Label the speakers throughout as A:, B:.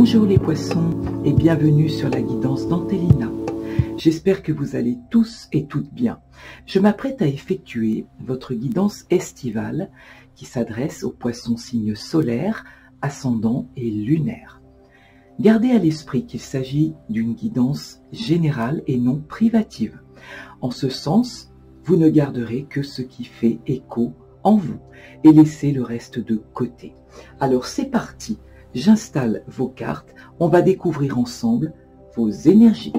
A: Bonjour les poissons et bienvenue sur la guidance d'Antelina. J'espère que vous allez tous et toutes bien. Je m'apprête à effectuer votre guidance estivale qui s'adresse aux poissons signes solaires, ascendants et lunaires. Gardez à l'esprit qu'il s'agit d'une guidance générale et non privative. En ce sens, vous ne garderez que ce qui fait écho en vous et laissez le reste de côté. Alors c'est parti, j'installe vos cartes, on va découvrir ensemble vos énergies.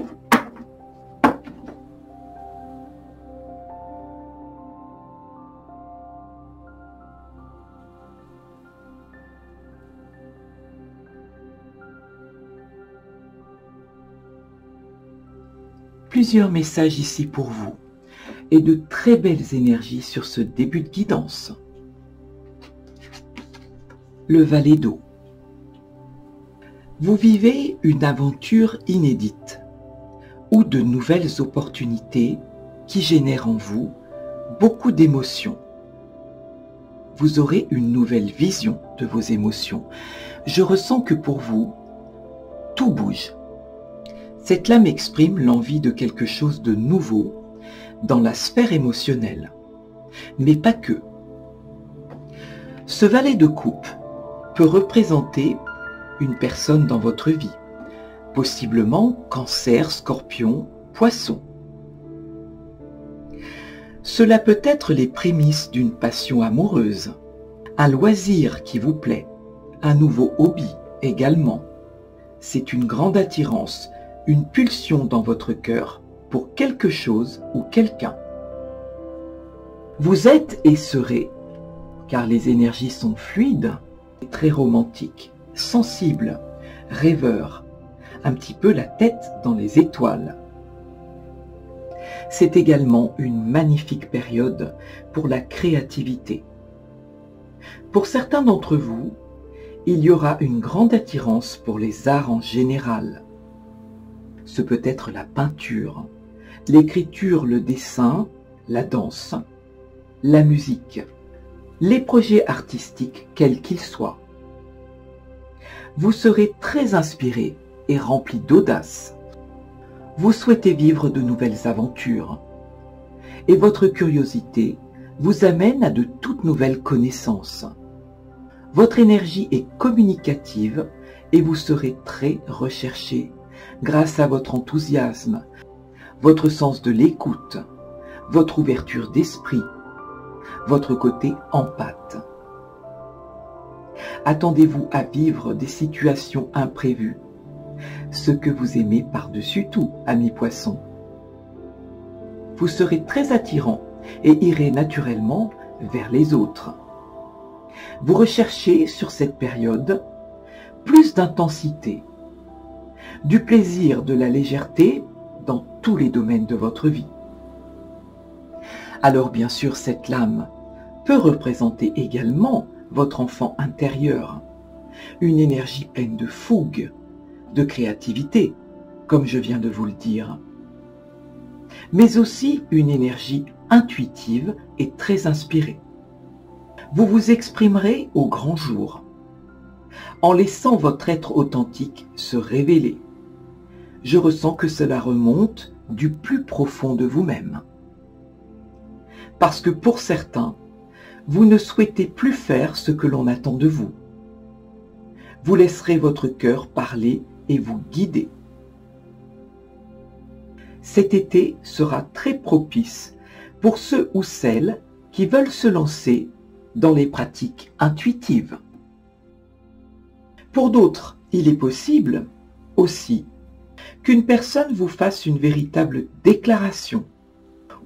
A: Plusieurs messages ici pour vous et de très belles énergies sur ce début de guidance. Le valet d'eau. Vous vivez une aventure inédite ou de nouvelles opportunités qui génèrent en vous beaucoup d'émotions. Vous aurez une nouvelle vision de vos émotions. Je ressens que pour vous, tout bouge. Cette lame exprime l'envie de quelque chose de nouveau dans la sphère émotionnelle, mais pas que. Ce valet de coupe peut représenter une personne dans votre vie, possiblement Cancer, Scorpion, Poisson. Cela peut être les prémices d'une passion amoureuse, un loisir qui vous plaît, un nouveau hobby également. C'est une grande attirance, une pulsion dans votre cœur pour quelque chose ou quelqu'un. Vous êtes et serez, car les énergies sont fluides, très romantiques, sensibles, rêveurs, un petit peu la tête dans les étoiles. C'est également une magnifique période pour la créativité. Pour certains d'entre vous, il y aura une grande attirance pour les arts en général. Ce peut être la peinture, l'écriture, le dessin, la danse, la musique, les projets artistiques quels qu'ils soient. Vous serez très inspiré et rempli d'audace. Vous souhaitez vivre de nouvelles aventures et votre curiosité vous amène à de toutes nouvelles connaissances. Votre énergie est communicative et vous serez très recherché grâce à votre enthousiasme, votre sens de l'écoute, votre ouverture d'esprit, votre côté empathe. Attendez-vous à vivre des situations imprévues, ce que vous aimez par-dessus tout, amis poissons. Vous serez très attirant et irez naturellement vers les autres. Vous recherchez sur cette période plus d'intensité, du plaisir, de la légèreté dans tous les domaines de votre vie. Alors bien sûr, cette lame peut représenter également votre enfant intérieur, une énergie pleine de fougue, de créativité, comme je viens de vous le dire, mais aussi une énergie intuitive et très inspirée. Vous vous exprimerez au grand jour, en laissant votre être authentique se révéler. Je ressens que cela remonte du plus profond de vous-même. Parce que pour certains, vous ne souhaitez plus faire ce que l'on attend de vous. Vous laisserez votre cœur parler et vous guider. Cet été sera très propice pour ceux ou celles qui veulent se lancer dans les pratiques intuitives. Pour d'autres, il est possible aussi qu'une personne vous fasse une véritable déclaration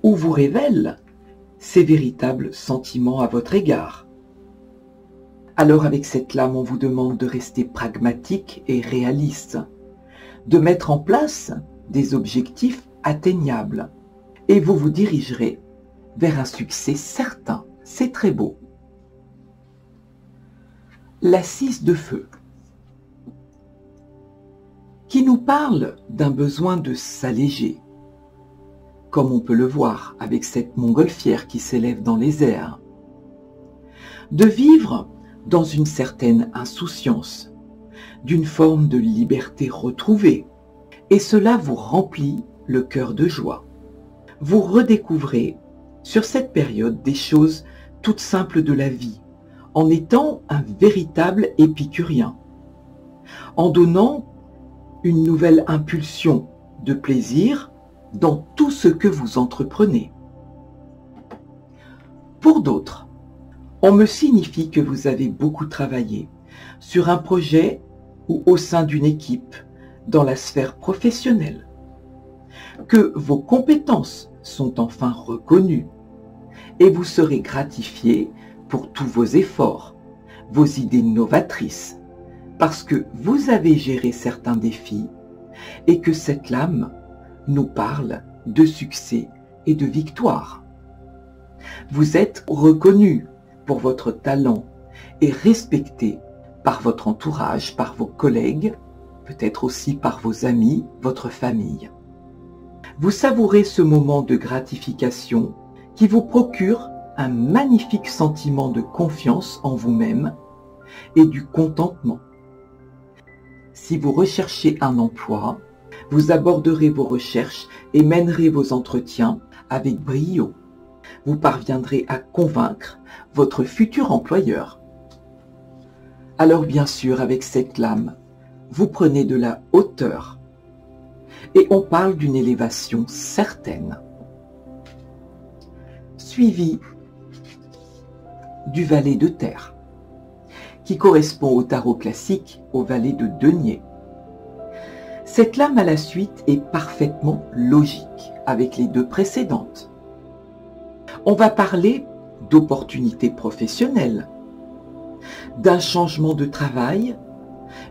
A: ou vous révèle ses véritables sentiments à votre égard. Alors avec cette lame, on vous demande de rester pragmatique et réaliste, de mettre en place des objectifs atteignables et vous vous dirigerez vers un succès certain. C'est très beau. La 6 de feu, qui nous parle d'un besoin de s'alléger, comme on peut le voir avec cette montgolfière qui s'élève dans les airs, de vivre dans une certaine insouciance, d'une forme de liberté retrouvée, et cela vous remplit le cœur de joie. Vous redécouvrez sur cette période des choses toutes simples de la vie, en étant un véritable épicurien, en donnant une nouvelle impulsion de plaisir dans tout ce que vous entreprenez. Pour d'autres, on me signifie que vous avez beaucoup travaillé sur un projet ou au sein d'une équipe dans la sphère professionnelle, que vos compétences sont enfin reconnues et vous serez gratifié pour tous vos efforts, vos idées novatrices, parce que vous avez géré certains défis et que cette lame nous parle de succès et de victoire. Vous êtes reconnu pour votre talent et respecté par votre entourage, par vos collègues, peut-être aussi par vos amis, votre famille. Vous savourez ce moment de gratification qui vous procure un magnifique sentiment de confiance en vous-même et du contentement. Si vous recherchez un emploi, vous aborderez vos recherches et mènerez vos entretiens avec brio. Vous parviendrez à convaincre votre futur employeur. Alors bien sûr, avec cette lame, vous prenez de la hauteur et on parle d'une élévation certaine, suivie du valet de terre, qui correspond au tarot classique au valet de denier. Cette lame à la suite est parfaitement logique avec les deux précédentes. On va parler d'opportunités professionnelles, d'un changement de travail,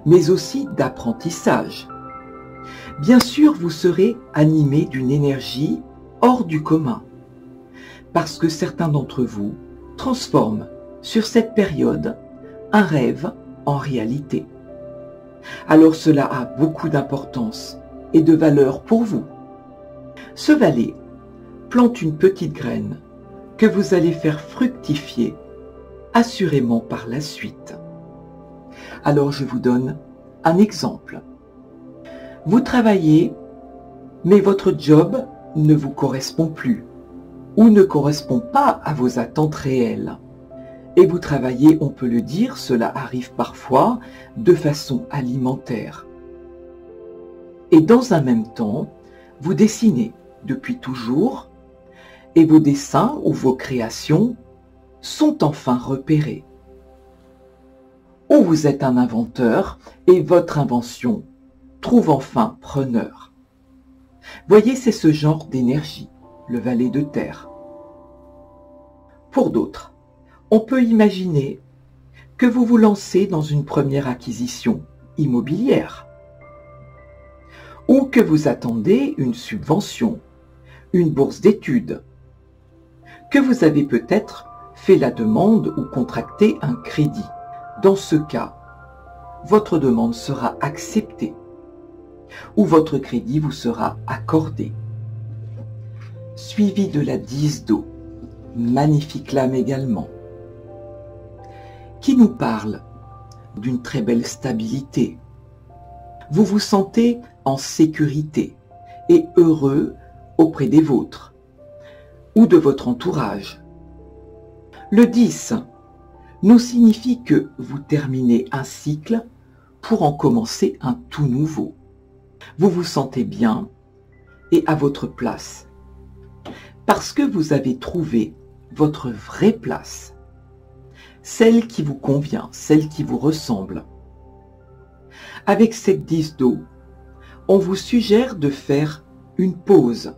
A: mais aussi d'apprentissage. Bien sûr, vous serez animé d'une énergie hors du commun, parce que certains d'entre vous transforment sur cette période un rêve en réalité. Alors cela a beaucoup d'importance et de valeur pour vous. Ce valet plante une petite graine que vous allez faire fructifier assurément par la suite. Alors je vous donne un exemple. Vous travaillez, mais votre job ne vous correspond plus ou ne correspond pas à vos attentes réelles. Et vous travaillez, on peut le dire, cela arrive parfois, de façon alimentaire. Et dans un même temps, vous dessinez depuis toujours, et vos dessins ou vos créations sont enfin repérés. Ou vous êtes un inventeur, et votre invention trouve enfin preneur. Voyez, c'est ce genre d'énergie, le valet de terre. Pour d'autres, on peut imaginer que vous vous lancez dans une première acquisition immobilière ou que vous attendez une subvention, une bourse d'études, que vous avez peut-être fait la demande ou contracté un crédit. Dans ce cas, votre demande sera acceptée ou votre crédit vous sera accordé. Suivi de la 10 d'eau, magnifique lame également, qui nous parle d'une très belle stabilité. Vous vous sentez en sécurité et heureux auprès des vôtres ou de votre entourage. Le 10 nous signifie que vous terminez un cycle pour en commencer un tout nouveau. Vous vous sentez bien et à votre place parce que vous avez trouvé votre vraie place, celle qui vous convient, celle qui vous ressemble. Avec cette 10 d'eau, on vous suggère de faire une pause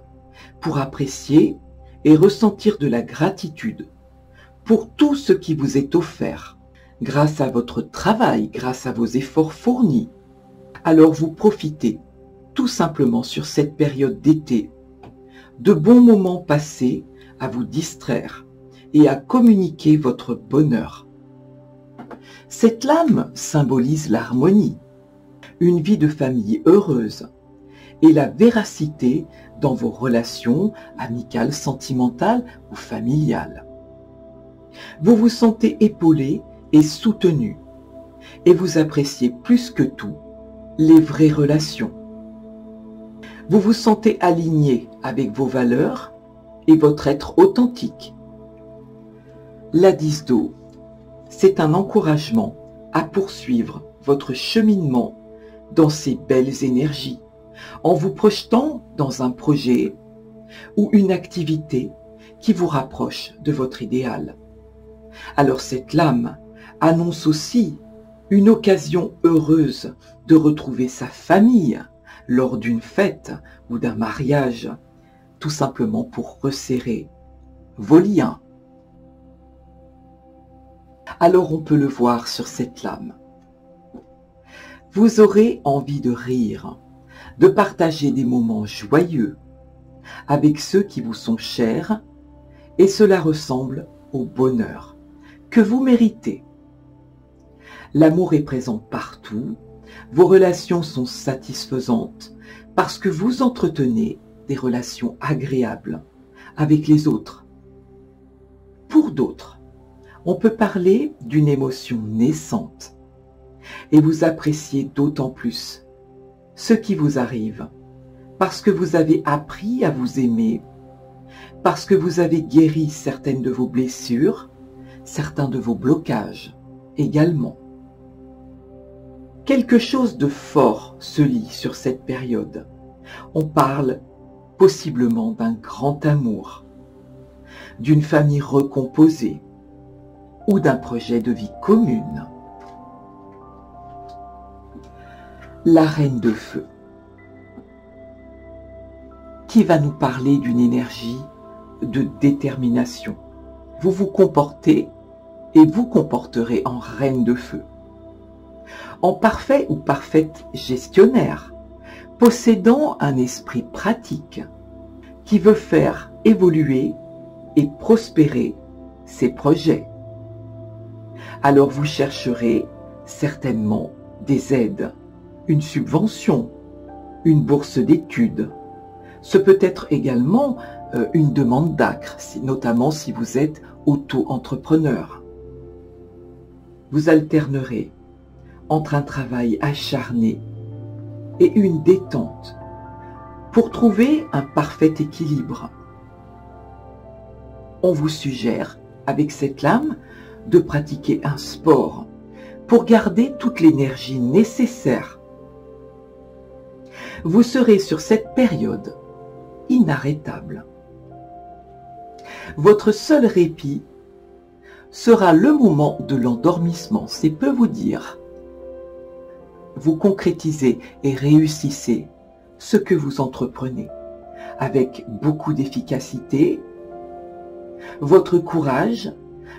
A: pour apprécier et ressentir de la gratitude pour tout ce qui vous est offert, grâce à votre travail, grâce à vos efforts fournis. Alors vous profitez tout simplement sur cette période d'été de bons moments passés à vous distraire et à communiquer votre bonheur. Cette lame symbolise l'harmonie, une vie de famille heureuse et la véracité dans vos relations amicales, sentimentales ou familiales. Vous vous sentez épaulé et soutenu et vous appréciez plus que tout les vraies relations. Vous vous sentez aligné avec vos valeurs et votre être authentique. La 10 d'eau, c'est un encouragement à poursuivre votre cheminement dans ces belles énergies, en vous projetant dans un projet ou une activité qui vous rapproche de votre idéal. Alors cette lame annonce aussi une occasion heureuse de retrouver sa famille lors d'une fête ou d'un mariage, tout simplement pour resserrer vos liens. Alors on peut le voir sur cette lame. Vous aurez envie de rire, de partager des moments joyeux avec ceux qui vous sont chers, et cela ressemble au bonheur que vous méritez. L'amour est présent partout, vos relations sont satisfaisantes parce que vous entretenez des relations agréables avec les autres. Pour d'autres, on peut parler d'une émotion naissante et vous appréciez d'autant plus ce qui vous arrive parce que vous avez appris à vous aimer, parce que vous avez guéri certaines de vos blessures, certains de vos blocages également. Quelque chose de fort se lit sur cette période. On parle possiblement d'un grand amour, d'une famille recomposée ou d'un projet de vie commune. La reine de feu, qui va nous parler d'une énergie de détermination. Vous vous comportez et vous comporterez en reine de feu, en parfait ou parfaite gestionnaire, possédant un esprit pratique qui veut faire évoluer et prospérer ses projets. Alors vous chercherez certainement des aides, une subvention, une bourse d'études. Ce peut être également une demande d'acre, notamment si vous êtes auto-entrepreneur. Vous alternerez entre un travail acharné et une détente pour trouver un parfait équilibre. On vous suggère, avec cette lame, de pratiquer un sport pour garder toute l'énergie nécessaire. Vous serez sur cette période inarrêtable. Votre seul répit sera le moment de l'endormissement, c'est peu vous dire. Vous concrétisez et réussissez ce que vous entreprenez avec beaucoup d'efficacité. Votre courage,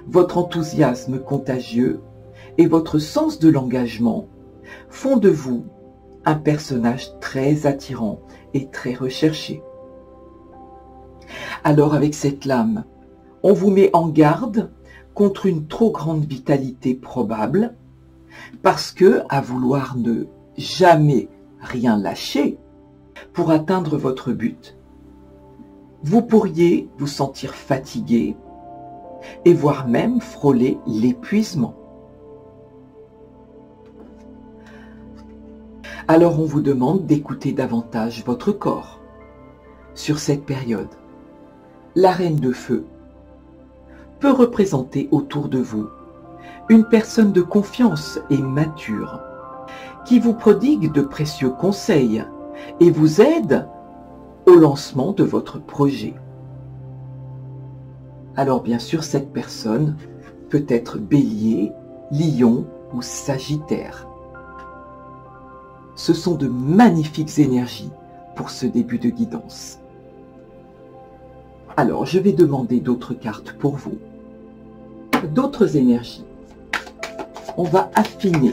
A: votre enthousiasme contagieux et votre sens de l'engagement font de vous un personnage très attirant et très recherché. Alors avec cette lame, on vous met en garde contre une trop grande vitalité probable, parce que, à vouloir ne jamais rien lâcher pour atteindre votre but, vous pourriez vous sentir fatigué et voire même frôler l'épuisement. Alors on vous demande d'écouter davantage votre corps. Sur cette période, la reine de feu peut représenter autour de vous une personne de confiance et mature qui vous prodigue de précieux conseils et vous aide au lancement de votre projet. Alors bien sûr, cette personne peut être Bélier, Lion ou Sagittaire. Ce sont de magnifiques énergies pour ce début de guidance. Alors, je vais demander d'autres cartes pour vous. D'autres énergies. On va affiner.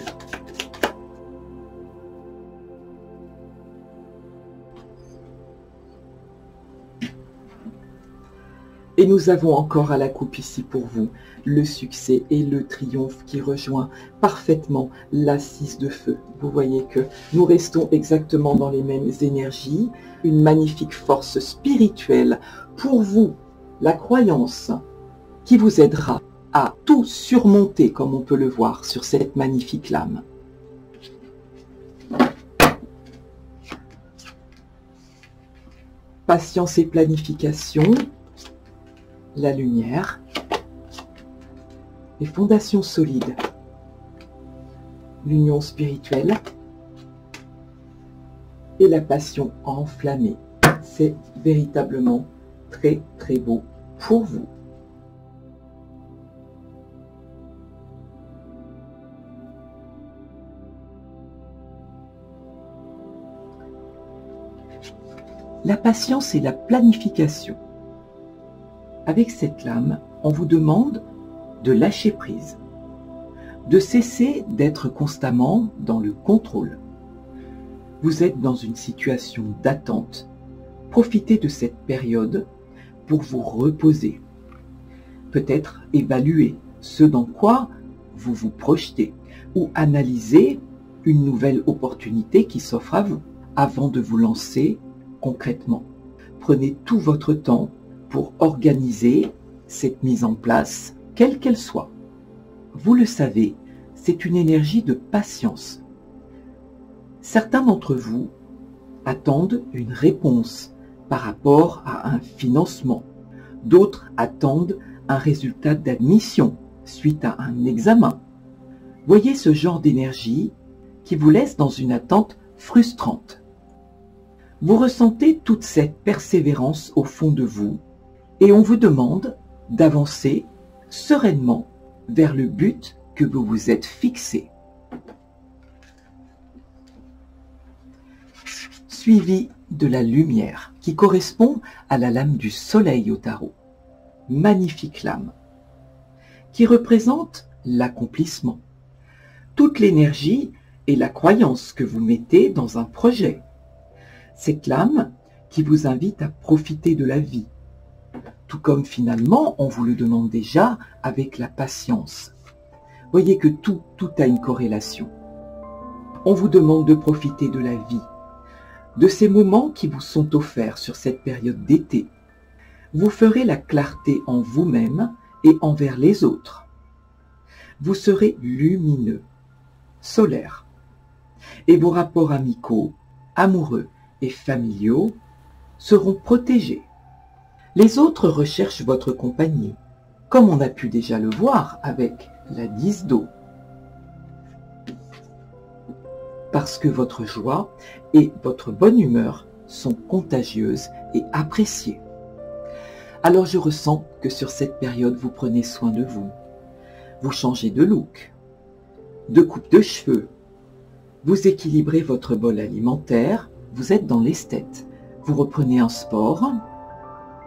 A: Et nous avons encore à la coupe ici pour vous le succès et le triomphe qui rejoint parfaitement la 6 de feu. Vous voyez que nous restons exactement dans les mêmes énergies. Une magnifique force spirituelle pour vous, la croyance qui vous aidera à tout surmonter, comme on peut le voir sur cette magnifique lame. Patience et planification, la lumière, les fondations solides, l'union spirituelle et la passion enflammée. C'est véritablement très très beau pour vous. La patience et la planification. Avec cette lame, on vous demande de lâcher prise, de cesser d'être constamment dans le contrôle. Vous êtes dans une situation d'attente. Profitez de cette période pour vous reposer. Peut-être évaluer ce dans quoi vous vous projetez ou analyser une nouvelle opportunité qui s'offre à vous avant de vous lancer concrètement. Prenez tout votre temps pour organiser cette mise en place, quelle qu'elle soit. Vous le savez, c'est une énergie de patience. Certains d'entre vous attendent une réponse par rapport à un financement. D'autres attendent un résultat d'admission suite à un examen. Voyez ce genre d'énergie qui vous laisse dans une attente frustrante. Vous ressentez toute cette persévérance au fond de vous et on vous demande d'avancer sereinement vers le but que vous vous êtes fixé. Suivi de la lumière qui correspond à la lame du soleil au tarot. Magnifique lame qui représente l'accomplissement, toute l'énergie et la croyance que vous mettez dans un projet. Cette lame qui vous invite à profiter de la vie, tout comme finalement on vous le demande déjà avec la patience. Voyez que tout a une corrélation. On vous demande de profiter de la vie, de ces moments qui vous sont offerts sur cette période d'été. Vous ferez la clarté en vous-même et envers les autres. Vous serez lumineux, solaire, et vos rapports amicaux, amoureux et familiaux seront protégés. Les autres recherchent votre compagnie, comme on a pu déjà le voir avec la 10 d'eau. Parce que votre joie et votre bonne humeur sont contagieuses et appréciées. Alors je ressens que sur cette période, vous prenez soin de vous. Vous changez de look, de coupe de cheveux. Vous équilibrez votre bol alimentaire. Vous êtes dans l'esthète. Vous reprenez un sport.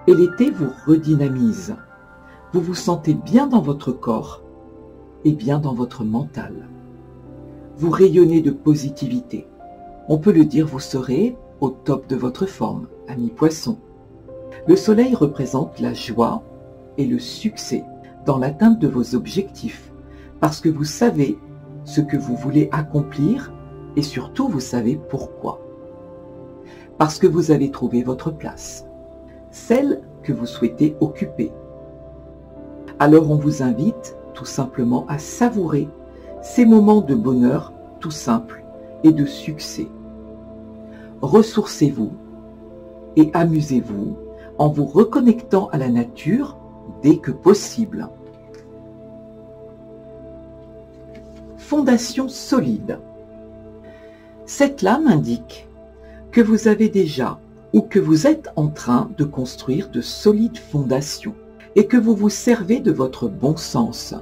A: Et l'été vous redynamise. Vous vous sentez bien dans votre corps et bien dans votre mental. Vous rayonnez de positivité. On peut le dire, vous serez au top de votre forme, ami poisson. Le soleil représente la joie et le succès dans l'atteinte de vos objectifs, parce que vous savez ce que vous voulez accomplir et surtout vous savez pourquoi. Parce que vous avez trouvé votre place, celle que vous souhaitez occuper. Alors on vous invite tout simplement à savourer ces moments de bonheur tout simples et de succès. Ressourcez-vous et amusez-vous en vous reconnectant à la nature dès que possible. Fondation solide. Cette lame indique que vous avez déjà ou que vous êtes en train de construire de solides fondations et que vous vous servez de votre bon sens,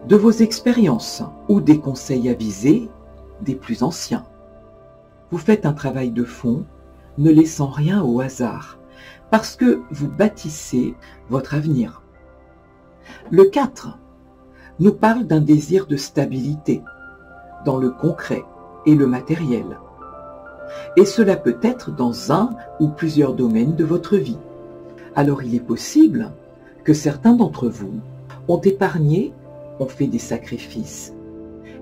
A: de vos expériences ou des conseils avisés des plus anciens. Vous faites un travail de fond, ne laissant rien au hasard, parce que vous bâtissez votre avenir. Le 4 nous parle d'un désir de stabilité dans le concret et le matériel. Et cela peut être dans un ou plusieurs domaines de votre vie. Alors il est possible que certains d'entre vous ont épargné, ont fait des sacrifices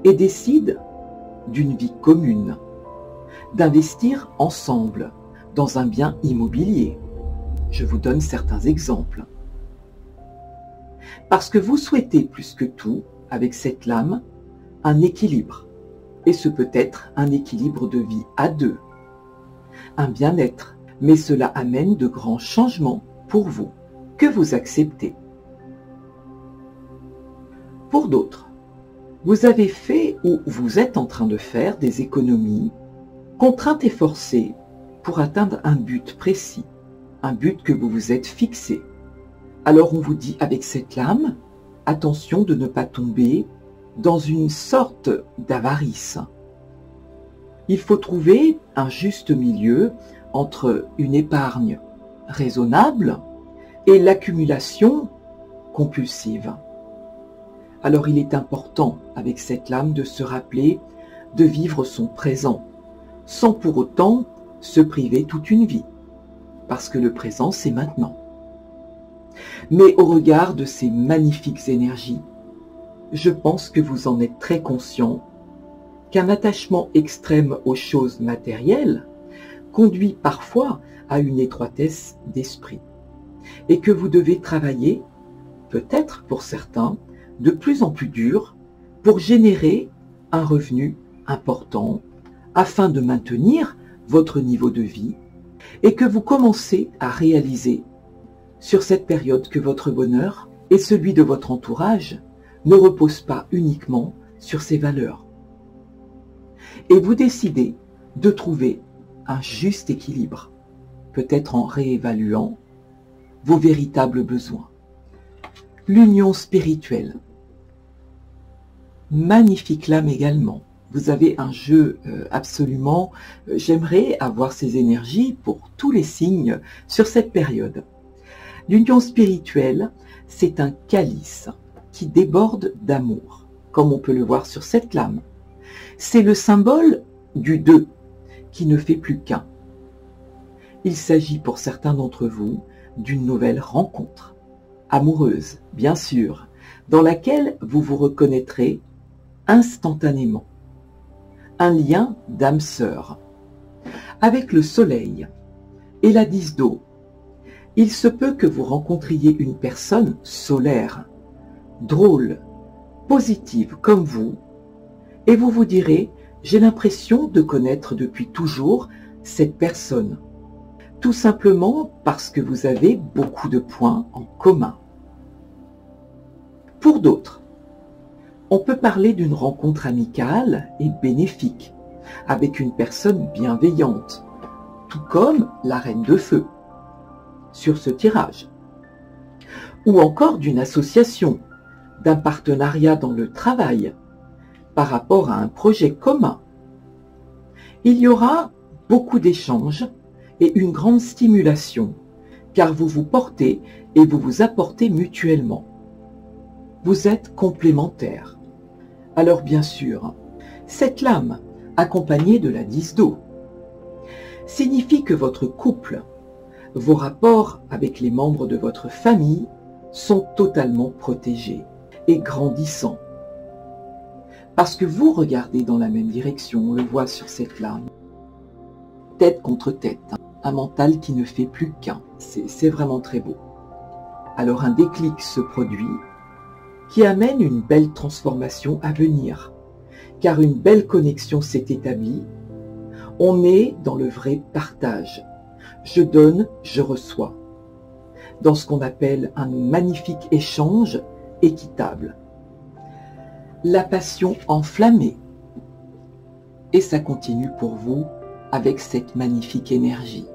A: et décident d'une vie commune, d'investir ensemble dans un bien immobilier. Je vous donne certains exemples. Parce que vous souhaitez plus que tout, avec cette lame, un équilibre. Et ce peut être un équilibre de vie à deux, un bien-être. Mais cela amène de grands changements pour vous, que vous acceptez. Pour d'autres, vous avez fait ou vous êtes en train de faire des économies, contraintes et forcées, pour atteindre un but précis, un but que vous vous êtes fixé. Alors on vous dit avec cette lame, attention de ne pas tomber dans une sorte d'avarice. Il faut trouver un juste milieu entre une épargne raisonnable et l'accumulation compulsive. Alors il est important avec cette lame de se rappeler de vivre son présent, sans pour autant se priver toute une vie, parce que le présent c'est maintenant. Mais au regard de ces magnifiques énergies, je pense que vous en êtes très conscient qu'un attachement extrême aux choses matérielles conduit parfois à une étroitesse d'esprit et que vous devez travailler, peut-être pour certains, de plus en plus dur pour générer un revenu important afin de maintenir votre niveau de vie et que vous commencez à réaliser sur cette période que votre bonheur et celui de votre entourage ne reposent pas uniquement sur ces valeurs. Et vous décidez de trouver un juste équilibre, peut-être en réévaluant vos véritables besoins. L'union spirituelle. Magnifique lame également. Vous avez un jeu absolument... J'aimerais avoir ces énergies pour tous les signes sur cette période. L'union spirituelle, c'est un calice qui déborde d'amour, comme on peut le voir sur cette lame. C'est le symbole du deux, qui ne fait plus qu'un. Il s'agit pour certains d'entre vous d'une nouvelle rencontre, amoureuse, bien sûr, dans laquelle vous vous reconnaîtrez instantanément. Un lien d'âme sœur. Avec le soleil et la 10 d'eau, il se peut que vous rencontriez une personne solaire, drôle, positive comme vous, et vous vous direz « j'ai l'impression de connaître depuis toujours cette personne », tout simplement parce que vous avez beaucoup de points en commun. Pour d'autres, on peut parler d'une rencontre amicale et bénéfique, avec une personne bienveillante, tout comme la reine de feu, sur ce tirage. Ou encore d'une association, d'un partenariat dans le travail, par rapport à un projet commun. Il y aura beaucoup d'échanges et une grande stimulation, car vous vous portez et vous vous apportez mutuellement. Vous êtes complémentaires. Alors bien sûr, cette lame, accompagnée de la 10 d'eau, signifie que votre couple, vos rapports avec les membres de votre famille sont totalement protégés et grandissants. Parce que vous regardez dans la même direction, on le voit sur cette lame, tête contre tête, un mental qui ne fait plus qu'un. C'est vraiment très beau. Alors un déclic se produit qui amène une belle transformation à venir, car une belle connexion s'est établie. On est dans le vrai partage. Je donne, je reçois. Dans ce qu'on appelle un magnifique échange équitable. La passion enflammée. Et ça continue pour vous avec cette magnifique énergie.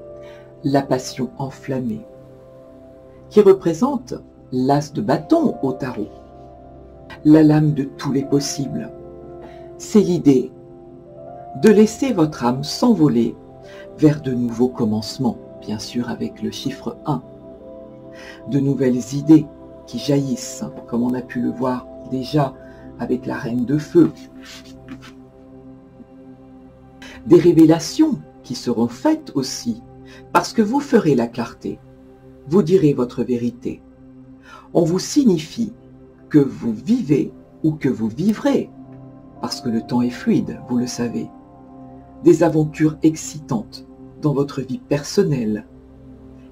A: La passion enflammée, qui représente l'as de bâton au tarot. La lame de tous les possibles. C'est l'idée de laisser votre âme s'envoler vers de nouveaux commencements, bien sûr avec le chiffre 1. De nouvelles idées qui jaillissent, comme on a pu le voir déjà avec la reine de feu. Des révélations qui seront faites aussi, parce que vous ferez la clarté, vous direz votre vérité. On vous signifie que vous vivez ou que vous vivrez, parce que le temps est fluide, vous le savez, des aventures excitantes dans votre vie personnelle.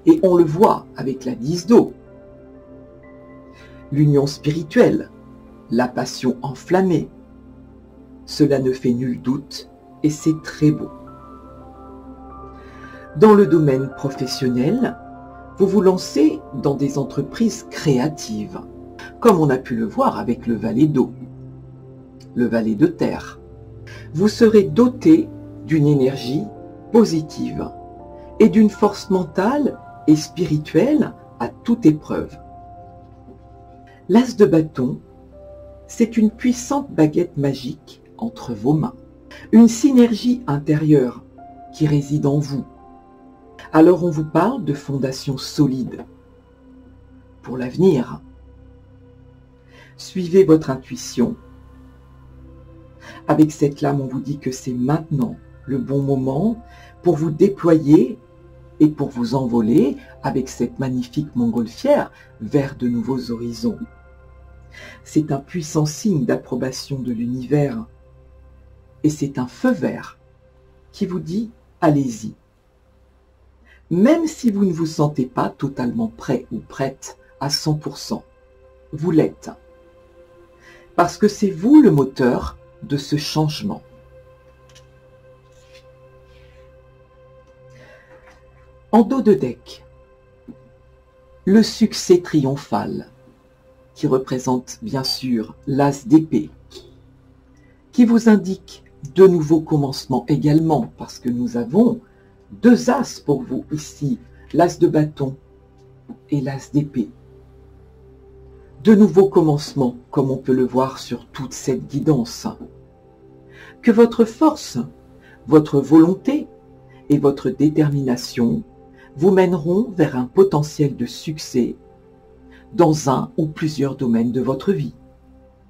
A: Et on le voit avec la 10 d'eau. l'union spirituelle, la passion enflammée. Cela ne fait nul doute et c'est très beau. Dans le domaine professionnel, vous vous lancez dans des entreprises créatives, comme on a pu le voir avec le valet d'eau, le valet de terre. Vous serez doté d'une énergie positive et d'une force mentale et spirituelle à toute épreuve. L'as de bâton, c'est une puissante baguette magique entre vos mains, une synergie intérieure qui réside en vous. Alors on vous parle de fondations solides pour l'avenir. Suivez votre intuition. Avec cette lame, on vous dit que c'est maintenant le bon moment pour vous déployer et pour vous envoler avec cette magnifique montgolfière vers de nouveaux horizons. C'est un puissant signe d'approbation de l'univers et c'est un feu vert qui vous dit « allez-y ». Même si vous ne vous sentez pas totalement prêt ou prête à 100%, vous l'êtes. Parce que c'est vous le moteur de ce changement. En dos de deck, le succès triomphal, qui représente bien sûr l'as d'épée, qui vous indique de nouveaux commencements également, parce que nous avons deux as pour vous ici, l'as de bâton et l'as d'épée. De nouveaux commencements, comme on peut le voir sur toute cette guidance. Que votre force, votre volonté et votre détermination vous mèneront vers un potentiel de succès dans un ou plusieurs domaines de votre vie.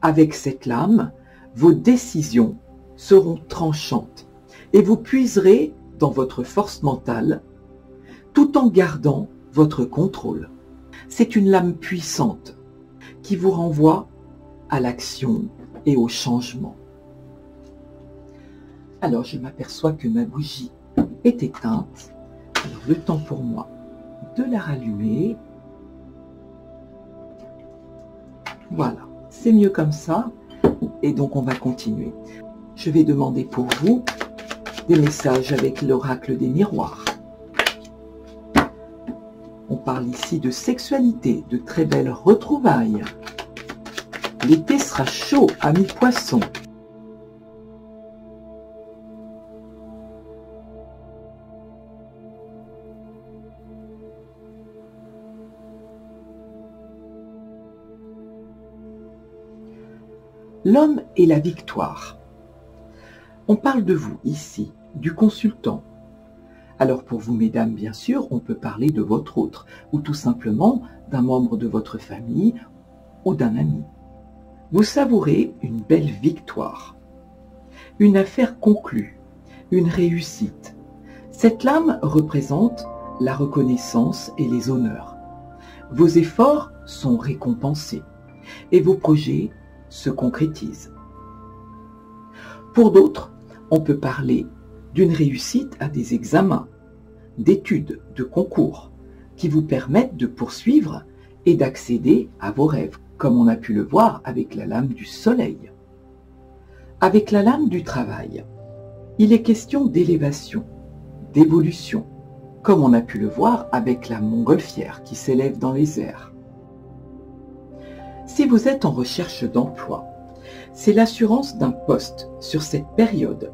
A: Avec cette lame, vos décisions seront tranchantes et vous puiserez dans votre force mentale, tout en gardant votre contrôle. C'est une lame puissante qui vous renvoie à l'action et au changement. Alors, je m'aperçois que ma bougie est éteinte. Alors, le temps pour moi de la rallumer. Voilà, c'est mieux comme ça. Et donc, on va continuer. Je vais demander pour vous des messages avec l'oracle des miroirs. On parle ici de sexualité, de très belles retrouvailles. L'été sera chaud, amis poissons. L'homme et la victoire. On parle de vous ici, du consultant. Alors pour vous, mesdames, bien sûr, on peut parler de votre autre, ou tout simplement d'un membre de votre famille ou d'un ami. Vous savourez une belle victoire, une affaire conclue, une réussite. Cette lame représente la reconnaissance et les honneurs. Vos efforts sont récompensés et vos projets se concrétisent. Pour d'autres, on peut parler d'une réussite à des examens, d'études, de concours, qui vous permettent de poursuivre et d'accéder à vos rêves, comme on a pu le voir avec la lame du soleil. Avec la lame du travail, il est question d'élévation, d'évolution, comme on a pu le voir avec la montgolfière qui s'élève dans les airs. Si vous êtes en recherche d'emploi, c'est l'assurance d'un poste sur cette période.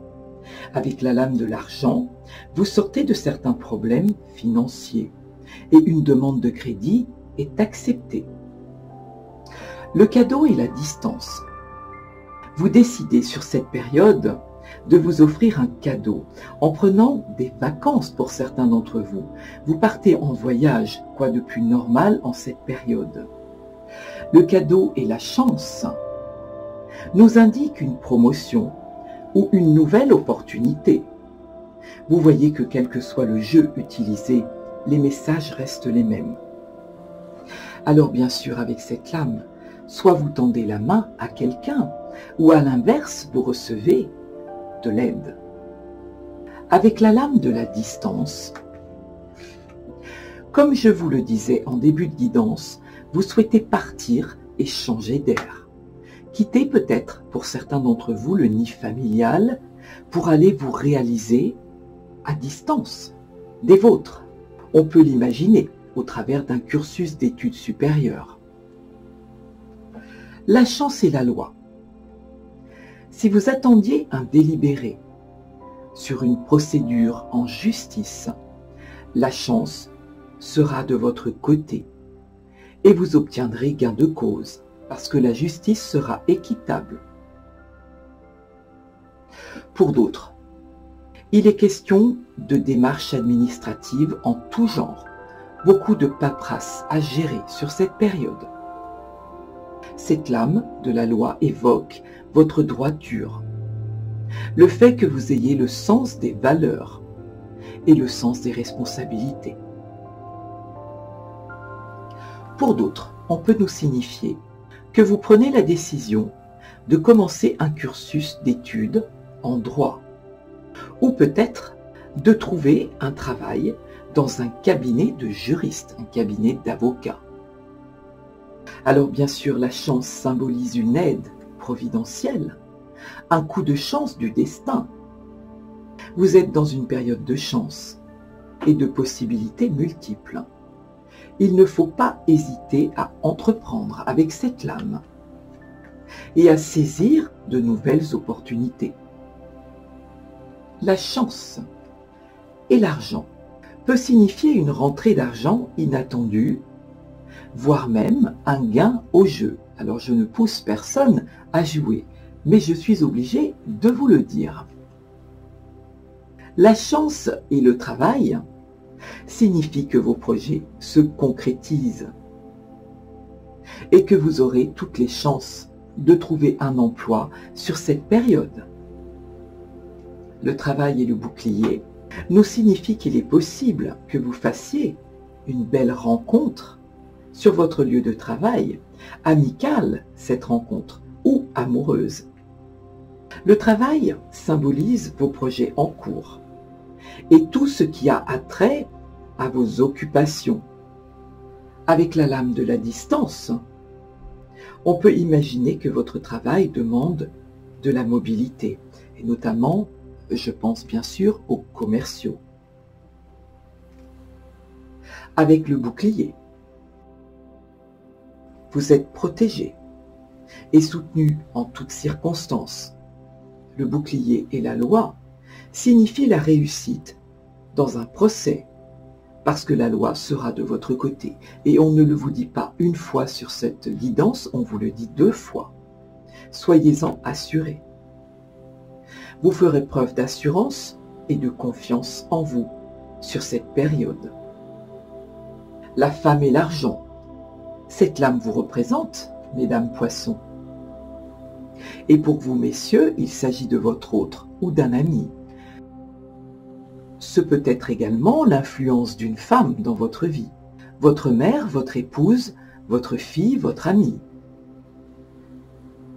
A: Avec la lame de l'argent, vous sortez de certains problèmes financiers et une demande de crédit est acceptée. Le cadeau et la distance. Vous décidez sur cette période de vous offrir un cadeau en prenant des vacances pour certains d'entre vous. Vous partez en voyage, quoi de plus normal en cette période. Le cadeau et la chance nous indiquent une promotion ou une nouvelle opportunité. Vous voyez que quel que soit le jeu utilisé, les messages restent les mêmes. Alors bien sûr, avec cette lame, soit vous tendez la main à quelqu'un, ou à l'inverse, vous recevez de l'aide. Avec la lame de la distance, comme je vous le disais en début de guidance, vous souhaitez partir et changer d'air. Quittez peut-être, pour certains d'entre vous, le nid familial pour aller vous réaliser à distance des vôtres. On peut l'imaginer au travers d'un cursus d'études supérieures. La chance et la loi. Si vous attendiez un délibéré sur une procédure en justice, la chance sera de votre côté et vous obtiendrez gain de cause parce que la justice sera équitable. Pour d'autres, il est question de démarches administratives en tout genre, beaucoup de paperasse à gérer sur cette période. Cette lame de la loi évoque votre droiture, le fait que vous ayez le sens des valeurs et le sens des responsabilités. Pour d'autres, on peut nous signifier que vous prenez la décision de commencer un cursus d'études en droit, ou peut-être de trouver un travail dans un cabinet de juriste, un cabinet d'avocats. Alors bien sûr, la chance symbolise une aide providentielle, un coup de chance du destin. Vous êtes dans une période de chance et de possibilités multiples. Il ne faut pas hésiter à entreprendre avec cette lame et à saisir de nouvelles opportunités. La chance et l'argent peut signifier une rentrée d'argent inattendue, voire même un gain au jeu. Alors je ne pousse personne à jouer, mais je suis obligé de vous le dire. La chance et le travail signifient que vos projets se concrétisent et que vous aurez toutes les chances de trouver un emploi sur cette période. Le travail et le bouclier nous signifient qu'il est possible que vous fassiez une belle rencontre sur votre lieu de travail, amicale cette rencontre ou amoureuse. Le travail symbolise vos projets en cours et tout ce qui a attrait à vos occupations. Avec la lame de la distance, on peut imaginer que votre travail demande de la mobilité, et notamment, je pense bien sûr aux commerciaux. Avec le bouclier, vous êtes protégé et soutenu en toutes circonstances. Le bouclier et la loi signifient la réussite dans un procès, parce que la loi sera de votre côté. Et on ne le vous dit pas une fois sur cette guidance, on vous le dit 2 fois. Soyez-en assurés. Vous ferez preuve d'assurance et de confiance en vous sur cette période. La femme et l'argent. Cette lame vous représente, mesdames poissons. Et pour vous, messieurs, il s'agit de votre autre ou d'un ami. Ce peut être également l'influence d'une femme dans votre vie, votre mère, votre épouse, votre fille, votre amie.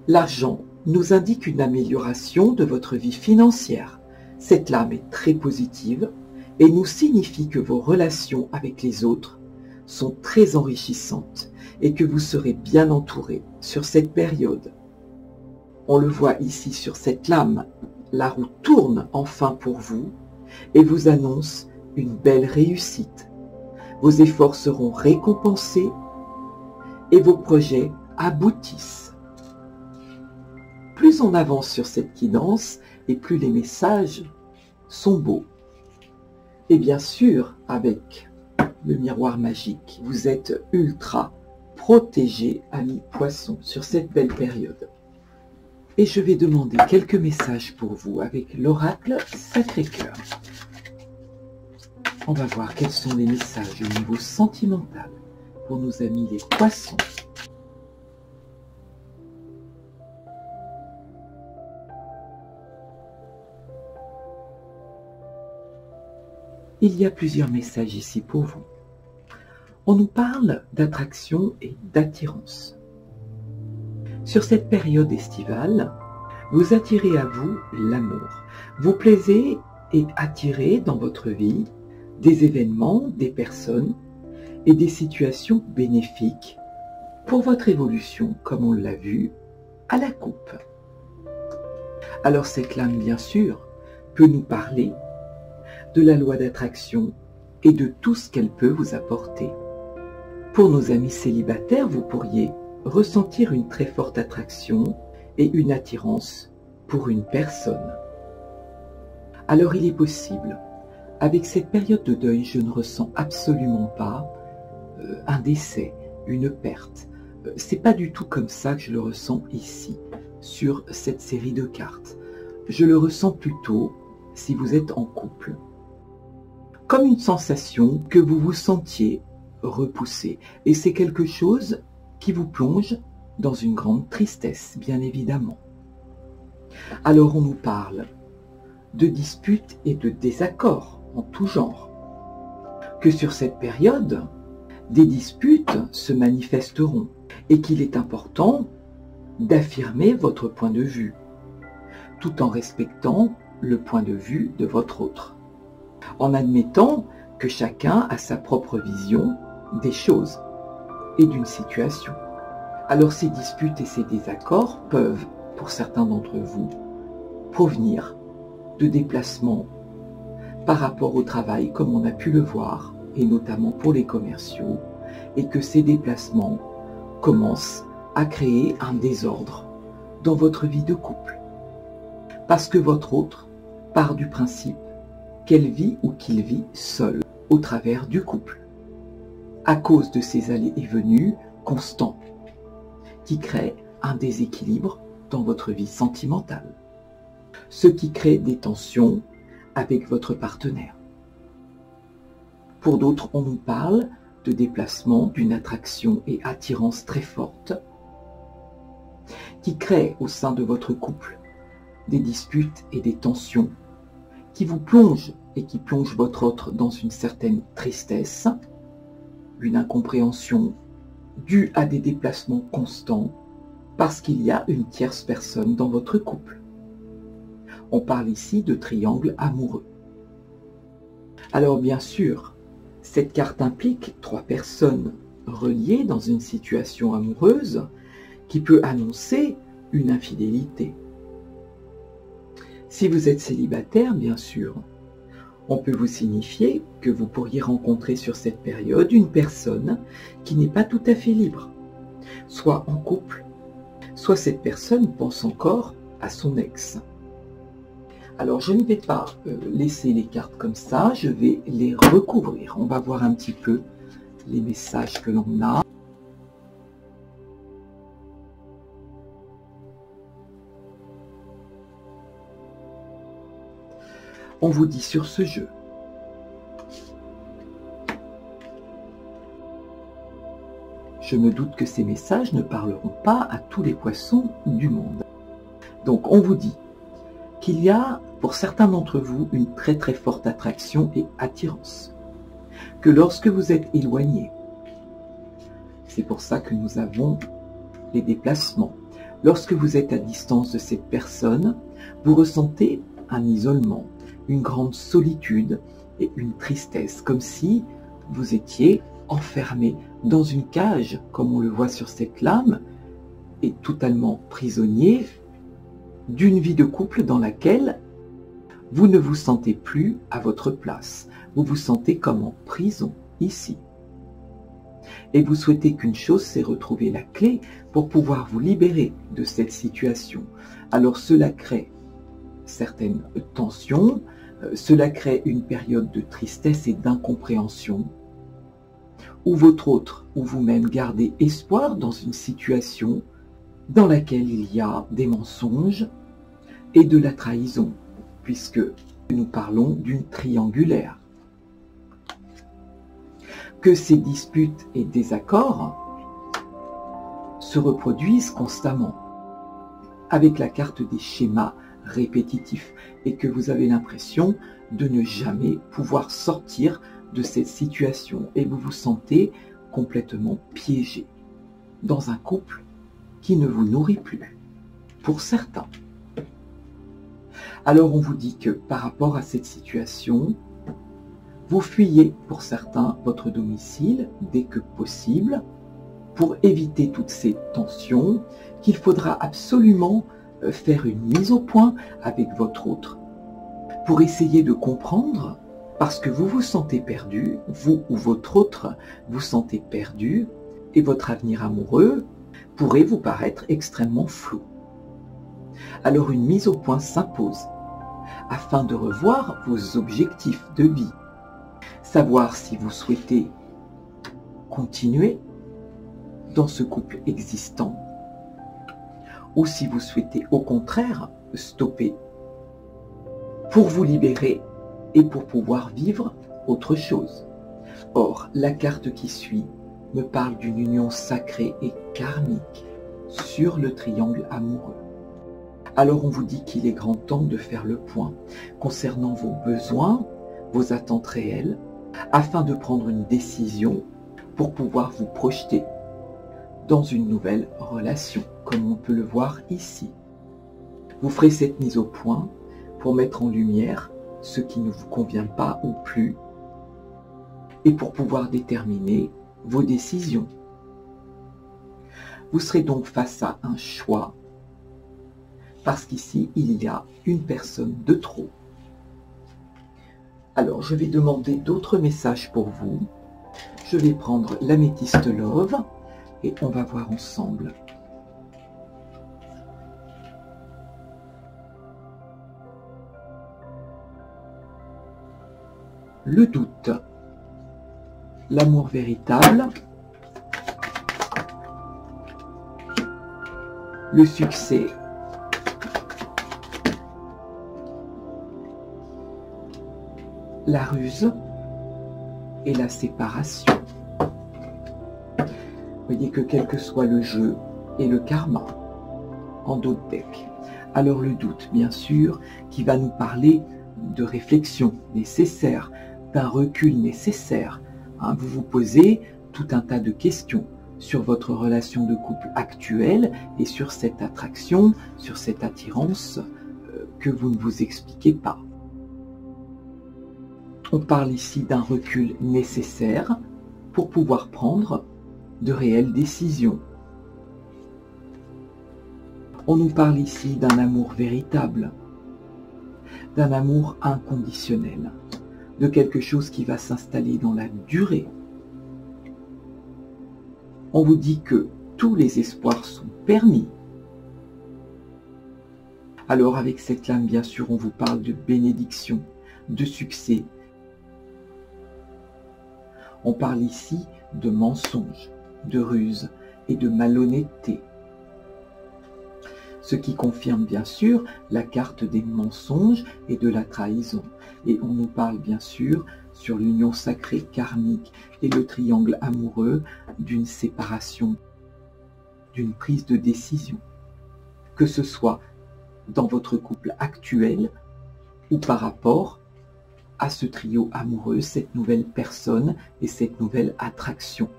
A: L'argent nous indique une amélioration de votre vie financière. Cette lame est très positive et nous signifie que vos relations avec les autres sont très enrichissantes et que vous serez bien entouré sur cette période. On le voit ici sur cette lame, la roue tourne enfin pour vous et vous annonce une belle réussite. Vos efforts seront récompensés et vos projets aboutissent. Plus on avance sur cette guidance et plus les messages sont beaux. Et bien sûr, avec le miroir magique, vous êtes ultra protégé, amis poissons, sur cette belle période. Et je vais demander quelques messages pour vous avec l'oracle Sacré-Cœur. On va voir quels sont les messages au niveau sentimental pour nos amis les poissons. Il y a plusieurs messages ici pour vous. On nous parle d'attraction et d'attirance. Sur cette période estivale, vous attirez à vous l'amour. Vous plaisez et attirez dans votre vie des événements, des personnes et des situations bénéfiques pour votre évolution, comme on l'a vu, à la coupe. Alors cette lame, bien sûr, peut nous parler de la loi d'attraction et de tout ce qu'elle peut vous apporter. Pour nos amis célibataires, vous pourriez ressentir une très forte attraction et une attirance pour une personne. Alors il est possible, avec cette période de deuil, je ne ressens absolument pas un décès, une perte. C'est pas du tout comme ça que je le ressens ici, sur cette série de cartes. Je le ressens plutôt, si vous êtes en couple, comme une sensation que vous vous sentiez repoussé. Et c'est quelque chose qui vous plonge dans une grande tristesse, bien évidemment. Alors on nous parle de disputes et de désaccords en tout genre. Que sur cette période, des disputes se manifesteront et qu'il est important d'affirmer votre point de vue, tout en respectant le point de vue de votre autre, en admettant que chacun a sa propre vision des choses et d'une situation. Alors ces disputes et ces désaccords peuvent, pour certains d'entre vous, provenir de déplacements par rapport au travail, comme on a pu le voir, et notamment pour les commerciaux, et que ces déplacements commencent à créer un désordre dans votre vie de couple. Parce que votre autre part du principe qu'elle vit ou qu'il vit seul au travers du couple, à cause de ces allées et venues constants, qui créent un déséquilibre dans votre vie sentimentale, ce qui crée des tensions avec votre partenaire. Pour d'autres, on nous parle de déplacement, d'une attraction et attirance très forte, qui crée au sein de votre couple des disputes et des tensions, qui vous plongent et qui plongent votre autre dans une certaine tristesse, une incompréhension due à des déplacements constants, parce qu'il y a une tierce personne dans votre couple. On parle ici de triangle amoureux. Alors bien sûr, cette carte implique 3 personnes reliées dans une situation amoureuse qui peut annoncer une infidélité. Si vous êtes célibataire, bien sûr, on peut vous signifier que vous pourriez rencontrer sur cette période une personne qui n'est pas tout à fait libre, soit en couple, soit cette personne pense encore à son ex. Alors je ne vais pas laisser les cartes comme ça, je vais les recouvrir. On va voir un petit peu les messages que l'on a. On vous dit sur ce jeu. Je me doute que ces messages ne parleront pas à tous les poissons du monde. Donc on vous dit qu'il y a pour certains d'entre vous une très très forte attraction et attirance. Que lorsque vous êtes éloigné, c'est pour ça que nous avons les déplacements. Lorsque vous êtes à distance de cette personne, vous ressentez un isolement, une grande solitude et une tristesse, comme si vous étiez enfermé dans une cage, comme on le voit sur cette lame, et totalement prisonnier d'une vie de couple dans laquelle vous ne vous sentez plus à votre place. Vous vous sentez comme en prison, ici. Et vous souhaitez qu'une chose, c'est retrouver la clé pour pouvoir vous libérer de cette situation. Alors cela crée certaines tensions, cela crée une période de tristesse et d'incompréhension, où votre autre ou vous-même gardez espoir dans une situation dans laquelle il y a des mensonges et de la trahison, puisque nous parlons d'une triangulaire. Que ces disputes et désaccords se reproduisent constamment, avec la carte des schémas répétitifs, et que vous avez l'impression de ne jamais pouvoir sortir de cette situation, et vous vous sentez complètement piégé dans un couple qui ne vous nourrit plus, pour certains. Alors on vous dit que par rapport à cette situation, vous fuyez pour certains votre domicile dès que possible pour éviter toutes ces tensions qu'il faudra absolument faire une mise au point avec votre autre, pour essayer de comprendre, parce que vous vous sentez perdu, vous ou votre autre vous sentez perdu, et votre avenir amoureux pourrait vous paraître extrêmement flou. Alors une mise au point s'impose, afin de revoir vos objectifs de vie, savoir si vous souhaitez continuer dans ce couple existant, ou si vous souhaitez au contraire stopper pour vous libérer et pour pouvoir vivre autre chose. Or, la carte qui suit me parle d'une union sacrée et karmique sur le triangle amoureux. Alors on vous dit qu'il est grand temps de faire le point concernant vos besoins, vos attentes réelles, afin de prendre une décision pour pouvoir vous projeter dans une nouvelle relation, comme on peut le voir ici. Vous ferez cette mise au point pour mettre en lumière ce qui ne vous convient pas ou plus, et pour pouvoir déterminer vos décisions. Vous serez donc face à un choix, parce qu'ici, il y a une personne de trop. Alors, je vais demander d'autres messages pour vous. Je vais prendre l'améthyste Love, et on va voir ensemble. Le doute, l'amour véritable, le succès, la ruse et la séparation. Vous voyez que quel que soit le jeu et le karma en dos de deck. Alors le doute, bien sûr, qui va nous parler de réflexion nécessaire, d'un recul nécessaire. Vous vous posez tout un tas de questions sur votre relation de couple actuelle et sur cette attraction, sur cette attirance que vous ne vous expliquez pas. On parle ici d'un recul nécessaire pour pouvoir prendre de réelles décisions. On nous parle ici d'un amour véritable, d'un amour inconditionnel, de quelque chose qui va s'installer dans la durée. On vous dit que tous les espoirs sont permis. Alors avec cette lame, bien sûr, on vous parle de bénédiction, de succès. On parle ici de mensonges, de ruse et de malhonnêteté. Ce qui confirme bien sûr la carte des mensonges et de la trahison. Et on nous parle bien sûr sur l'union sacrée karmique et le triangle amoureux d'une séparation, d'une prise de décision. Que ce soit dans votre couple actuel ou par rapport à ce trio amoureux, cette nouvelle personne et cette nouvelle attraction,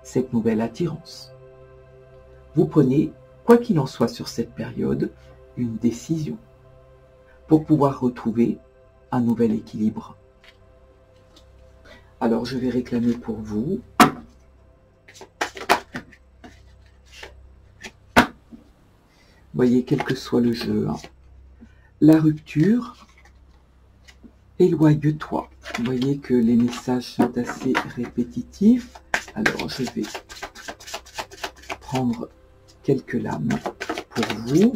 A: cette nouvelle attirance. Vous prenez, quoi qu'il en soit sur cette période, une décision pour pouvoir retrouver un nouvel équilibre. Alors je vais réclamer pour vous voyez, quel que soit le jeu, la rupture, éloigne-toi. Vous voyez que les messages sont assez répétitifs. Alors je vais prendre quelques lames pour vous.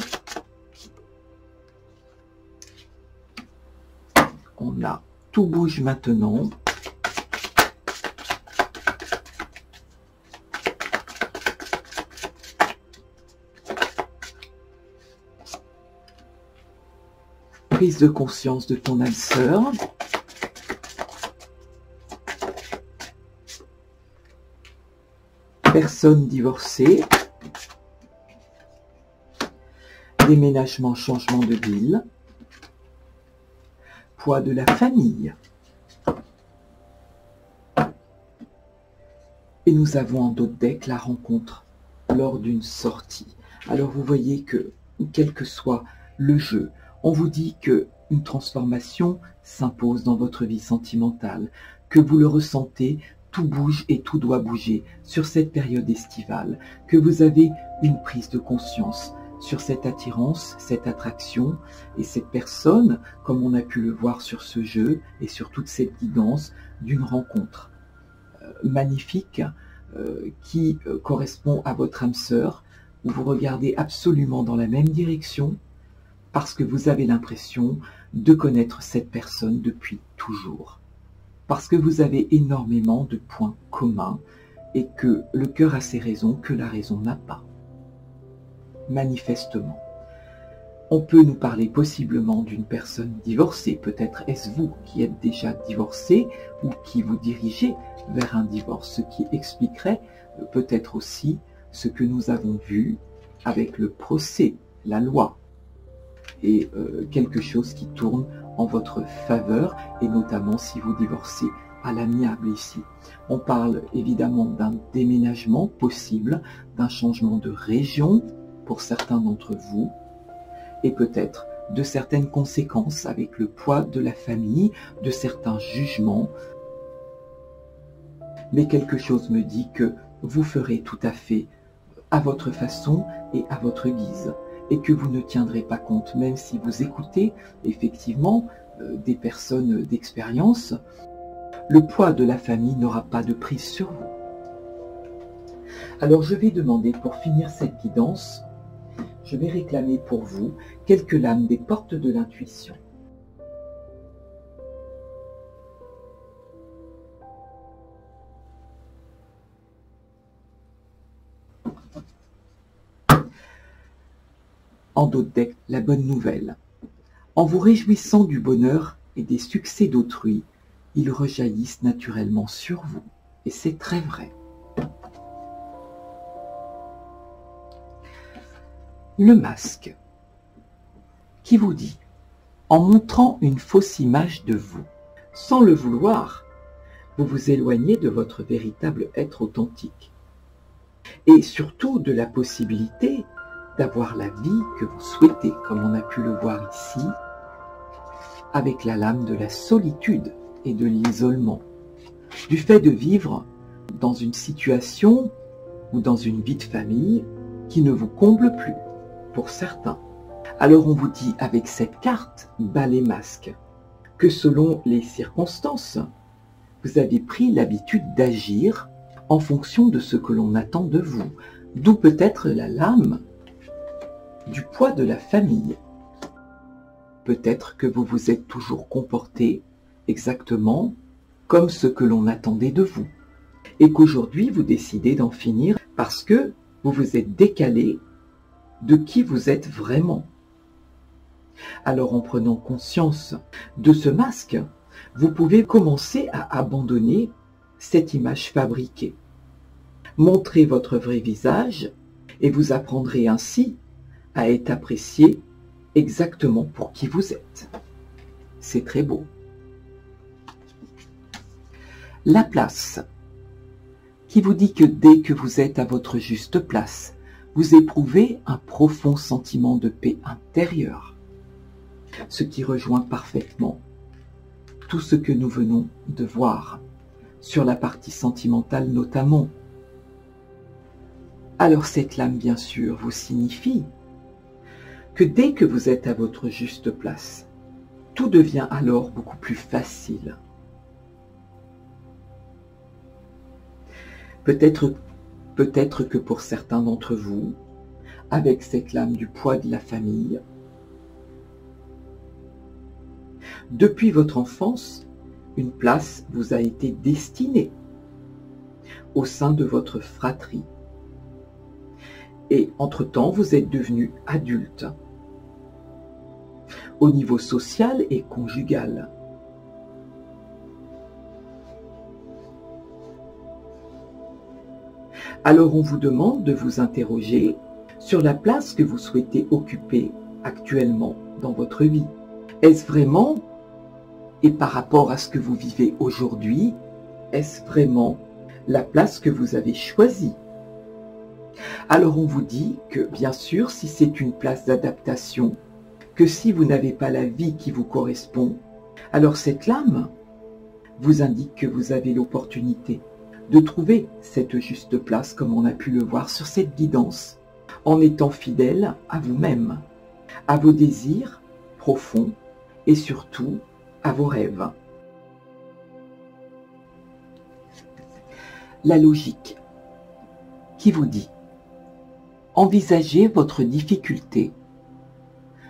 A: On a tout bouge maintenant. Prise de conscience de ton âme sœur. Personne divorcée. Déménagement, changement de ville. Poids de la famille. Et nous avons en dos de deck la rencontre lors d'une sortie. Alors vous voyez que, quel que soit le jeu, on vous dit qu'une transformation s'impose dans votre vie sentimentale, que vous le ressentez tout bouge et tout doit bouger sur cette période estivale, que vous avez une prise de conscience sur cette attirance, cette attraction et cette personne, comme on a pu le voir sur ce jeu et sur toute cette guidance d'une rencontre magnifique qui correspond à votre âme sœur, où vous regardez absolument dans la même direction parce que vous avez l'impression de connaître cette personne depuis toujours. Parce que vous avez énormément de points communs et que le cœur a ses raisons que la raison n'a pas. Manifestement. On peut nous parler possiblement d'une personne divorcée. Peut-être est-ce vous qui êtes déjà divorcé ou qui vous dirigez vers un divorce, ce qui expliquerait peut-être aussi ce que nous avons vu avec le procès, la loi, et quelque chose qui tourne en votre faveur, et notamment si vous divorcez à l'amiable ici. On parle évidemment d'un déménagement possible, d'un changement de région pour certains d'entre vous, et peut-être de certaines conséquences avec le poids de la famille, de certains jugements. Mais quelque chose me dit que vous ferez tout à fait à votre façon et à votre guise, et que vous ne tiendrez pas compte, même si vous écoutez effectivement des personnes d'expérience, le poids de la famille n'aura pas de prise sur vous. Alors je vais demander, pour finir cette guidance, je vais réclamer pour vous quelques lames des portes de l'intuition. En d'autres decks, la bonne nouvelle. En vous réjouissant du bonheur et des succès d'autrui, ils rejaillissent naturellement sur vous. Et c'est très vrai. Le masque, qui vous dit, en montrant une fausse image de vous, sans le vouloir, vous vous éloignez de votre véritable être authentique. Et surtout de la possibilité d'avoir la vie que vous souhaitez, comme on a pu le voir ici, avec la lame de la solitude et de l'isolement, du fait de vivre dans une situation ou dans une vie de famille qui ne vous comble plus, pour certains. Alors on vous dit avec cette carte, bas les masques, que selon les circonstances, vous avez pris l'habitude d'agir en fonction de ce que l'on attend de vous, d'où peut-être la lame du poids de la famille. Peut-être que vous vous êtes toujours comporté exactement comme ce que l'on attendait de vous, et qu'aujourd'hui vous décidez d'en finir parce que vous vous êtes décalé de qui vous êtes vraiment. Alors en prenant conscience de ce masque, vous pouvez commencer à abandonner cette image fabriquée. Montrez votre vrai visage et vous apprendrez ainsi à être apprécié exactement pour qui vous êtes. C'est très beau. La place, qui vous dit que dès que vous êtes à votre juste place, vous éprouvez un profond sentiment de paix intérieure, ce qui rejoint parfaitement tout ce que nous venons de voir, sur la partie sentimentale notamment. Alors cette lame, bien sûr, vous signifie que dès que vous êtes à votre juste place, tout devient alors beaucoup plus facile. Peut-être que pour certains d'entre vous, avec cette lame du poids de la famille, depuis votre enfance, une place vous a été destinée au sein de votre fratrie. Et entre-temps, vous êtes devenu adulte au niveau social et conjugal. Alors on vous demande de vous interroger sur la place que vous souhaitez occuper actuellement dans votre vie. Est-ce vraiment, et par rapport à ce que vous vivez aujourd'hui, est-ce vraiment la place que vous avez choisie? Alors on vous dit que bien sûr, si c'est une place d'adaptation, que si vous n'avez pas la vie qui vous correspond, alors cette lame vous indique que vous avez l'opportunité de trouver cette juste place comme on a pu le voir sur cette guidance, en étant fidèle à vous-même, à vos désirs profonds et surtout à vos rêves. La logique qui vous dit: envisagez votre difficulté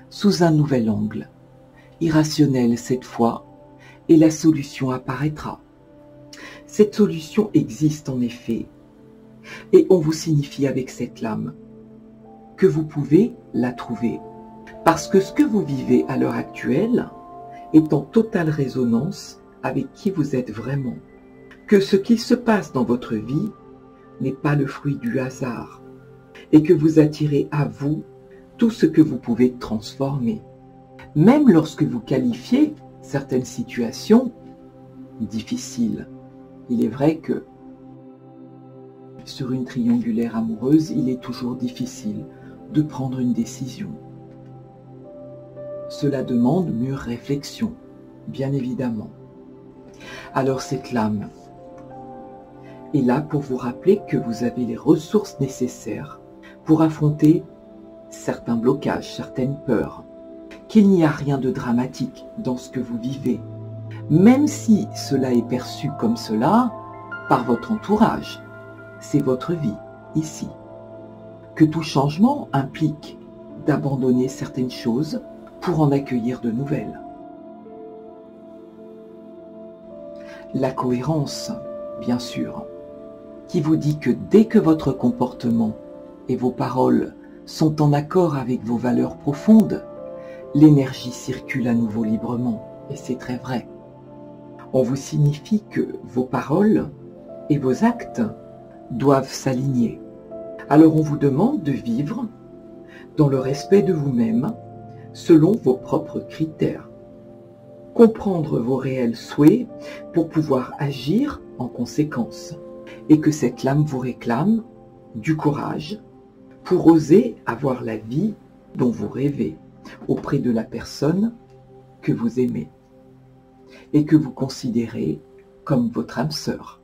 A: sous un nouvel angle, irrationnel cette fois, et la solution apparaîtra. Cette solution existe en effet, et on vous signifie avec cette lame que vous pouvez la trouver, parce que ce que vous vivez à l'heure actuelle est en totale résonance avec qui vous êtes vraiment, que ce qui se passe dans votre vie n'est pas le fruit du hasard, et que vous attirez à vous tout ce que vous pouvez transformer. Même lorsque vous qualifiez certaines situations difficiles, il est vrai que sur une triangulaire amoureuse, il est toujours difficile de prendre une décision. Cela demande mûre réflexion, bien évidemment. Alors cette lame est là pour vous rappeler que vous avez les ressources nécessaires pour affronter certains blocages, certaines peurs, qu'il n'y a rien de dramatique dans ce que vous vivez, même si cela est perçu comme cela par votre entourage. C'est votre vie, ici. Que tout changement implique d'abandonner certaines choses pour en accueillir de nouvelles. La cohérence, bien sûr, qui vous dit que dès que votre comportement et vos paroles sont en accord avec vos valeurs profondes, l'énergie circule à nouveau librement, et c'est très vrai. On vous signifie que vos paroles et vos actes doivent s'aligner. Alors on vous demande de vivre dans le respect de vous-même, selon vos propres critères. Comprendre vos réels souhaits pour pouvoir agir en conséquence, et que cette lame vous réclame du courage pour oser avoir la vie dont vous rêvez auprès de la personne que vous aimez et que vous considérez comme votre âme sœur.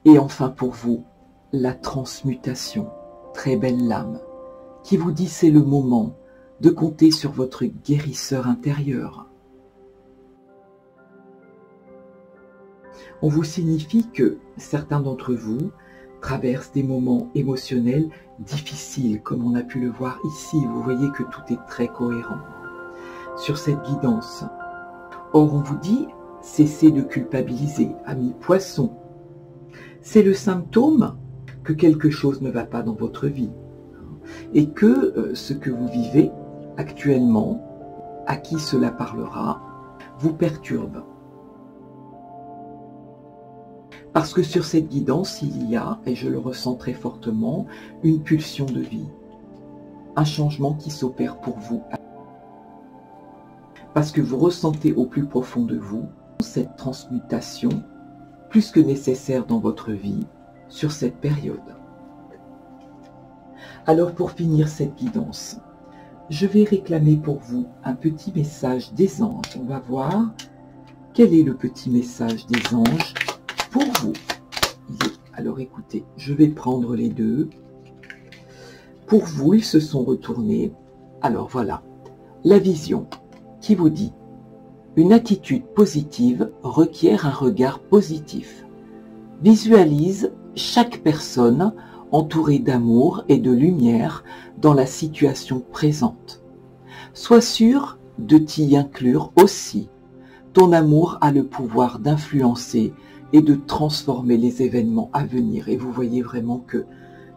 A: Et enfin pour vous, la transmutation, très belle lame, qui vous dit c'est le moment de compter sur votre guérisseur intérieur. On vous signifie que certains d'entre vous traversent des moments émotionnels difficiles, comme on a pu le voir ici. Vous voyez que tout est très cohérent sur cette guidance. Or, on vous dit, cessez de culpabiliser, amis poissons. C'est le symptôme que quelque chose ne va pas dans votre vie et que ce que vous vivez actuellement, à qui cela parlera, vous perturbe. Parce que sur cette guidance, il y a, et je le ressens très fortement, une pulsion de vie, un changement qui s'opère pour vous. Parce que vous ressentez au plus profond de vous cette transmutation plus que nécessaire dans votre vie sur cette période. Alors pour finir cette guidance, je vais réclamer pour vous un petit message des anges. On va voir quel est le petit message des anges pour vous. Alors écoutez, je vais prendre les deux. Pour vous, ils se sont retournés. Alors voilà, la vision qui vous dit: une attitude positive requiert un regard positif. Visualise chaque personne entourée d'amour et de lumière dans la situation présente. Sois sûr de t'y inclure aussi. Ton amour a le pouvoir d'influencer et de transformer les événements à venir. Et vous voyez vraiment que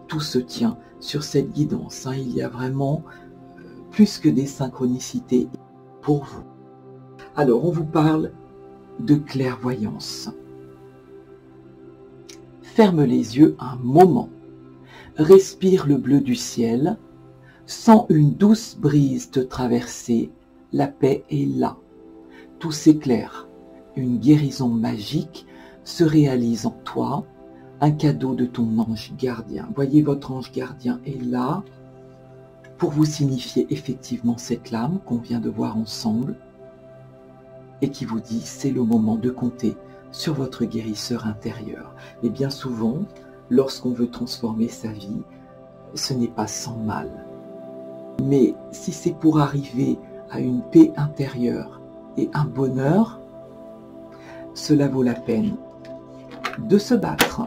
A: tout se tient sur cette guidance. Il y a vraiment plus que des synchronicités pour vous. Alors, on vous parle de clairvoyance. Ferme les yeux un moment. Respire le bleu du ciel. Sens une douce brise te traverser. La paix est là. Tout s'éclaire. Une guérison magique se réalise en toi. Un cadeau de ton ange gardien. Voyez, votre ange gardien est là pour vous signifier effectivement cette lame qu'on vient de voir ensemble et qui vous dit c'est le moment de compter sur votre guérisseur intérieur. Et bien souvent, lorsqu'on veut transformer sa vie, ce n'est pas sans mal. Mais si c'est pour arriver à une paix intérieure et un bonheur, cela vaut la peine de se battre.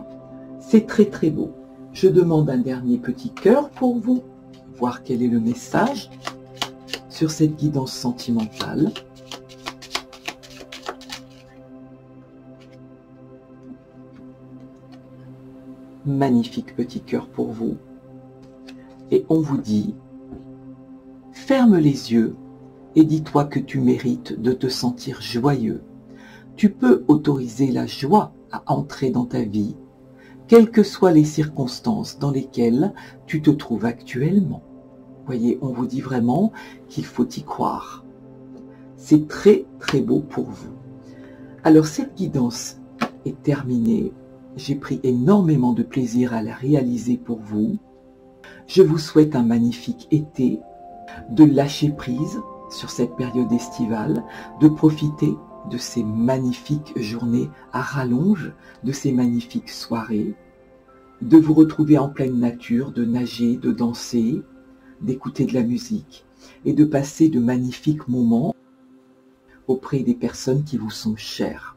A: C'est très très beau. Je demande un dernier petit cœur pour vous, voir quel est le message sur cette guidance sentimentale. Magnifique petit cœur pour vous. Et on vous dit, ferme les yeux et dis-toi que tu mérites de te sentir joyeux. Tu peux autoriser la joie à entrer dans ta vie, quelles que soient les circonstances dans lesquelles tu te trouves actuellement. Voyez, on vous dit vraiment qu'il faut y croire. C'est très très beau pour vous. Alors cette guidance est terminée. J'ai pris énormément de plaisir à la réaliser pour vous. Je vous souhaite un magnifique été, de lâcher prise sur cette période estivale, de profiter de ces magnifiques journées à rallonge, de ces magnifiques soirées, de vous retrouver en pleine nature, de nager, de danser, d'écouter de la musique et de passer de magnifiques moments auprès des personnes qui vous sont chères.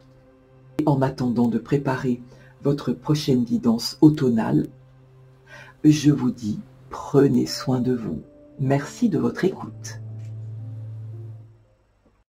A: Et en attendant de préparer votre prochaine guidance automnale, je vous dis, prenez soin de vous. Merci de votre écoute.